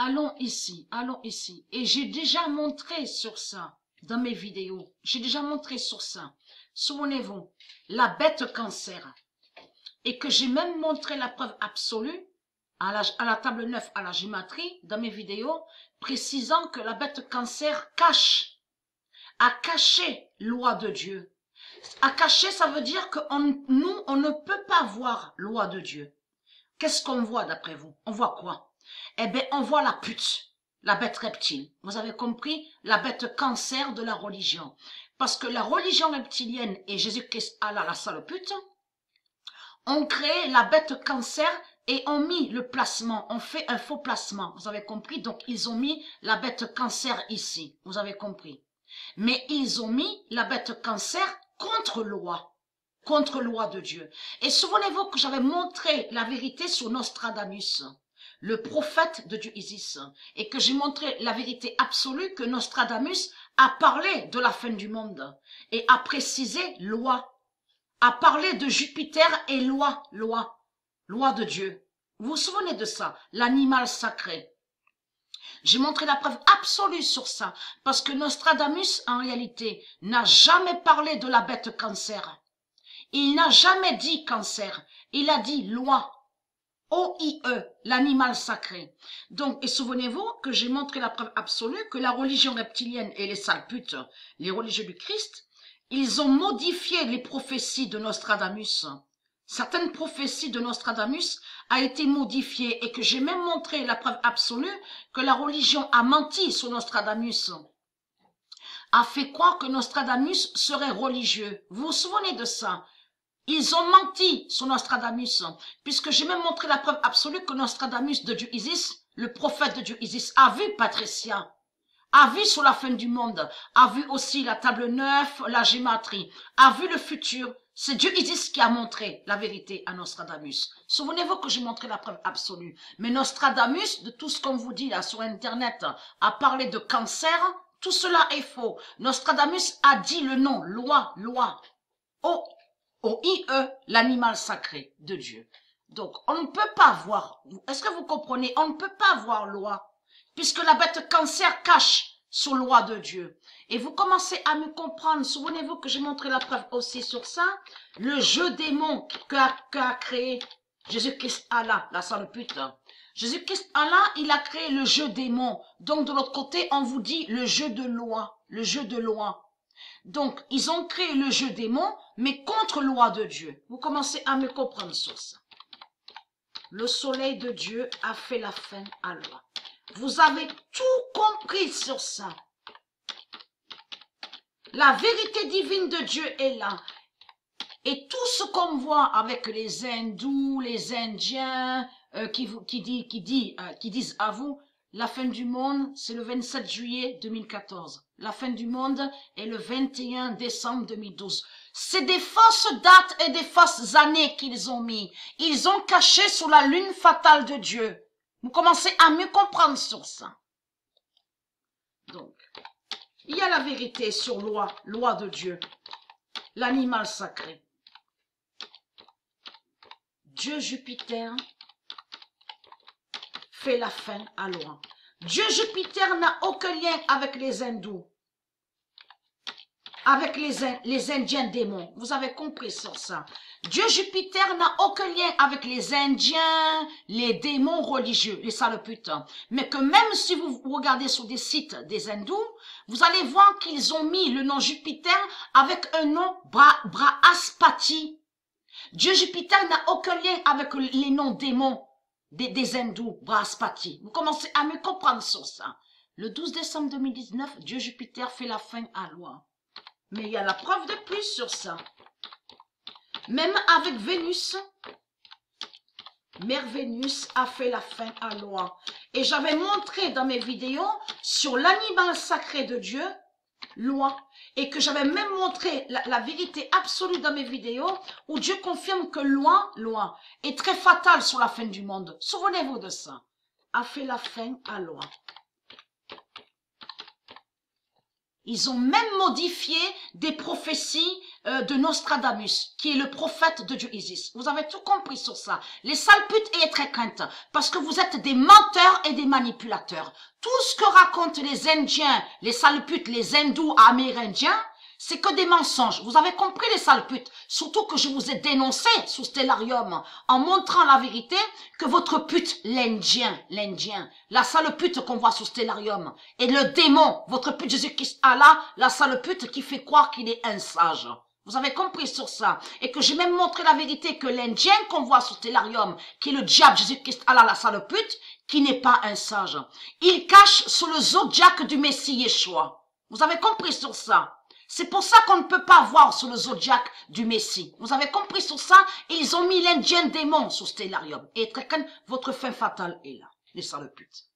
allons ici, allons ici. Et j'ai déjà montré sur ça dans mes vidéos. J'ai déjà montré sur ça. Souvenez-vous, la bête cancer. Et que j'ai même montré la preuve absolue à la table 9, à la gématrie, dans mes vidéos, précisant que la bête cancer a caché loi de Dieu. À cacher, ça veut dire que nous, on ne peut pas voir loi de Dieu. Qu'est-ce qu'on voit d'après vous? On voit quoi? Eh bien, on voit la pute, la bête reptile. Vous avez compris? La bête cancer de la religion. Parce que la religion reptilienne et Jésus-Christ, Allah, la sale pute, ont créé la bête cancer et ont mis le placement, ont fait un faux placement. Vous avez compris? Donc, ils ont mis la bête cancer ici. Vous avez compris? Mais ils ont mis la bête cancer contre loi de Dieu. Et souvenez-vous que j'avais montré la vérité sur Nostradamus, le prophète de Dieu Isis, et que j'ai montré la vérité absolue que Nostradamus a parlé de la fin du monde et a précisé loi, a parlé de Jupiter et loi de Dieu. Vous vous souvenez de ça? L'animal sacré. J'ai montré la preuve absolue sur ça, parce que Nostradamus, en réalité, n'a jamais parlé de la bête cancer. Il n'a jamais dit cancer, il a dit loi, O-I-E, l'animal sacré. Donc, et souvenez-vous que j'ai montré la preuve absolue que la religion reptilienne et les sales putes, les religieux du Christ, ils ont modifié les prophéties de Nostradamus. Certaines prophéties de Nostradamus a été modifiée et que j'ai même montré la preuve absolue que la religion a menti sur Nostradamus, a fait croire que Nostradamus serait religieux. Vous vous souvenez de ça? Ils ont menti sur Nostradamus, puisque j'ai même montré la preuve absolue que Nostradamus de Dieu Isis, le prophète de Dieu Isis, a vu Patricia, a vu sur la fin du monde, a vu aussi la table 9, la gématrie, a vu le futur. C'est Dieu Isis qui a montré la vérité à Nostradamus. Souvenez-vous que j'ai montré la preuve absolue. Mais Nostradamus, de tout ce qu'on vous dit là sur Internet, a parlé de cancer, tout cela est faux. Nostradamus a dit le nom, loi, O-I-E, l'animal sacré de Dieu. Donc, on ne peut pas voir, est-ce que vous comprenez? On ne peut pas voir loi, puisque la bête cancer cache sur loi de Dieu. Et vous commencez à me comprendre. Souvenez-vous que j'ai montré la preuve aussi sur ça. Le jeu démon qu'a créé Jésus-Christ Allah, la sale pute. Jésus-Christ Allah, il a créé le jeu démon. Donc, de l'autre côté, on vous dit le jeu de loi, le jeu de loi. Donc, ils ont créé le jeu démon, mais contre loi de Dieu. Vous commencez à me comprendre sur ça. Le soleil de Dieu a fait la fin à loi. Vous avez tout compris sur ça. La vérité divine de Dieu est là. Et tout ce qu'on voit avec les hindous, les indiens, qui disent à vous, la fin du monde, c'est le 27 juillet 2014. La fin du monde est le 21 décembre 2012. C'est des fausses dates et des fausses années qu'ils ont mis. Ils ont caché sur la lune fatale de Dieu. Vous commencez à mieux comprendre sur ça. Donc, il y a la vérité sur loi de Dieu, l'animal sacré. Dieu Jupiter fait la fin à loi. Dieu Jupiter n'a aucun lien avec les hindous, avec les indiens démons. Vous avez compris sur ça. Dieu Jupiter n'a aucun lien avec les indiens, les démons religieux, les sales putains. Mais que même si vous regardez sur des sites des hindous, vous allez voir qu'ils ont mis le nom Jupiter avec un nom Brahaspati. Dieu Jupiter n'a aucun lien avec les noms démons des hindous, Brahaspati. Vous commencez à me comprendre sur ça. Le 12 décembre 2019, Dieu Jupiter fait la fin à loi. Mais il y a la preuve de plus sur ça. Même avec Vénus, Mère Vénus a fait la fin à loi. Et j'avais montré dans mes vidéos sur l'animal sacré de Dieu, loi. Et que j'avais même montré la vérité absolue dans mes vidéos où Dieu confirme que loi est très fatale sur la fin du monde. Souvenez-vous de ça. A fait la fin à loi. Ils ont même modifié des prophéties de Nostradamus, qui est le prophète de Dieu Isis. Vous avez tout compris sur ça. Les sales putes ayez très crainte, parce que vous êtes des menteurs et des manipulateurs. Tout ce que racontent les Indiens, les sales putes, les hindous amérindiens, c'est que des mensonges. Vous avez compris les sales putes. Surtout que je vous ai dénoncé sous Stellarium en montrant la vérité que votre pute, l'Indien, la sale pute qu'on voit sous Stellarium, et le démon, votre pute Jésus-Christ Allah, la sale pute qui fait croire qu'il est un sage. Vous avez compris sur ça. Et que j'ai même montré la vérité que l'Indien qu'on voit sous Stellarium, qui est le diable Jésus-Christ Allah, la sale pute, qui n'est pas un sage. Il cache sous le zodiaque du Messie Yeshua. Vous avez compris sur ça. C'est pour ça qu'on ne peut pas voir sur le zodiaque du Messie. Vous avez compris sur ça? Et ils ont mis l'Indien démon sous Stellarium. Et très votre fin fatale est là. Les sales putes.